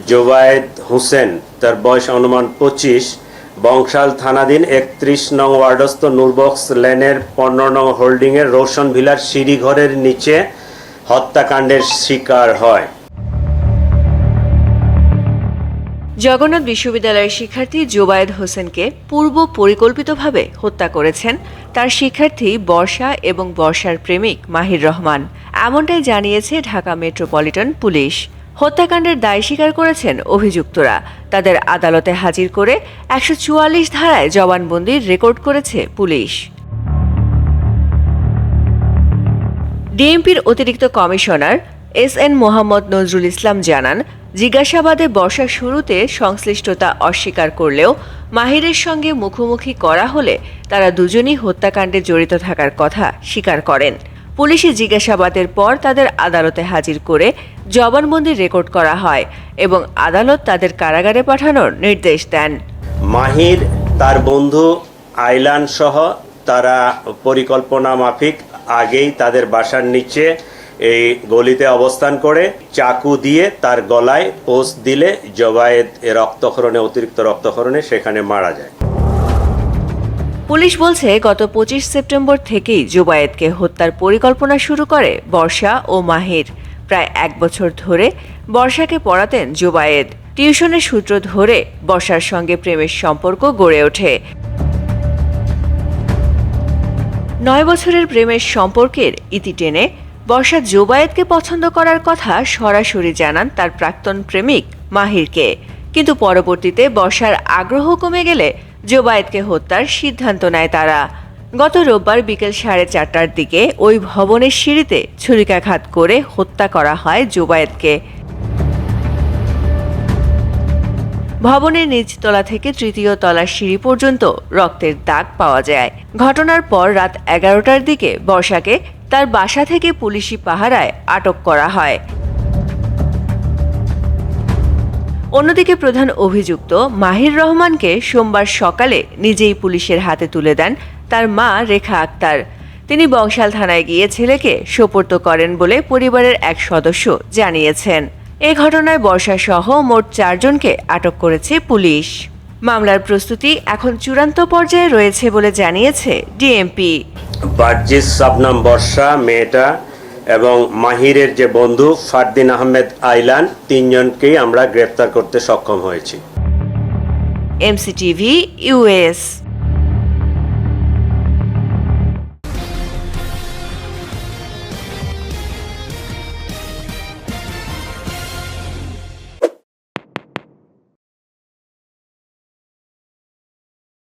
জোবায়েদ হোসেন, তার বয়স অনুমান 25, বংশাল থানাধীন 31 নং ওয়ার্ডস্থ নূরবক্স লেনের 15 নং হোল্ডিংয়ের রোশন ভিলার সিঁড়িঘরের নিচে হত্যাকাণ্ডের শিকার হয়। জগন্নাথ বিশ্ববিদ্যালয়ের শিক্ষার্থী জোবায়েদ হোসেনকে পূর্ব পরিকল্পিতভাবে হত্যা করেছেন তার শিক্ষার্থী বর্ষা এবং বর্ষার প্রেমিক মাহির রহমান, এমনটাই জানিয়েছে ঢাকা মেট্রোপলিটন পুলিশ। হত্যাকাণ্ডের দায় স্বীকার করেছেন অভিযুক্তরা। তাদের আদালতে হাজির করে 144 ধারায় জবানবন্দি রেকর্ড করেছে পুলিশ। ডিএমপির অতিরিক্ত কমিশনার এস.এন. মোহাম্মদ নজরুল ইসলাম জানান, জিজ্ঞাসাবাদে বর্ষা শুরুতে সংশ্লিষ্টতা অস্বীকার করলেও মাহিরের সঙ্গে মুখোমুখি করা হলে তারা দুজনই হত্যাকাণ্ডে জড়িত থাকার কথা স্বীকার করেন। পুলিশি জিজ্ঞাসাবাদের পর তাদের আদালতে হাজির করে জবানবন্দি রেকর্ড করা হয় এবং আদালত তাদের কারাগারে পাঠানোর নির্দেশ দেন। মাহির, তার বন্ধু আইলান সহ তারা পরিকল্পনা মাফিক আগেই তাদের বাসার নিচে এই গলিতে অবস্থান করে চাকু দিয়ে তার গলায় পোস্ট দিলে জোবায়েদ অতিরিক্ত রক্তক্ষরণে সেখানে মারা যায়। পুলিশ বলছে, গত 25 সেপ্টেম্বর থেকেই জোবায়েদকে হত্যার পরিকল্পনা শুরু করে বর্ষা ও মাহির। প্রায় 1 বছর ধরে বর্ষাকে পড়াতেন জোবায়েদ। টিউশনের সূত্র ধরে বর্ষার সঙ্গে প্রেমের সম্পর্ক গড়ে ওঠে। 9 বছরের প্রেমের সম্পর্কের ইতি টেনে বর্ষা জোবায়েদকে পছন্দ করার কথা সরাসরি জানান তার প্রাক্তন প্রেমিক মাহিরকে, কিন্তু পরবর্তীতে বর্ষার আগ্রহ কমে গেলে জোবায়েদকে হত্যার সিদ্ধান্ত নেয় তারা। গত রোববার বিকেল 4:30টার দিকে ওই ভবনের সিঁড়িতে ছুরিকাঘাত করে হত্যা করা হয় জোবায়েদকে। ভবনের নিচতলা থেকে 3য় তলার সিঁড়ি পর্যন্ত রক্তের দাগ পাওয়া যায়। ঘটনার পর রাত 11টার দিকে বর্ষাকে তার বাসা থেকে পুলিশি পাহারায় আটক করা হয়। অন্যদিকে প্রধান অভিযুক্ত মাহির রহমানকে সোমবার সকালে নিজেই পুলিশের হাতে তুলে দেন তার মা রেখা আক্তার। তিনি বংশাল থানায় গিয়ে ছেলেকে সোপর্দ করেন বলে পরিবারের এক সদস্য জানিয়েছেন। এ ঘটনায় বর্ষা সহ মোট 4 জনকে আটক করেছে পুলিশ। মামলার প্রস্তুতি এখন চূড়ান্ত পর্যায়ে রয়েছে বলে জানিয়েছে ডিএমপি। বার্জিস শাবনাম বর্ষা মেয়েটা এবং মাহিরের যে বন্ধু ফারদিন আহমেদ আইলান, 3 জনকেই আমরা গ্রেফতার করতে সক্ষম হয়েছি। MCTV US.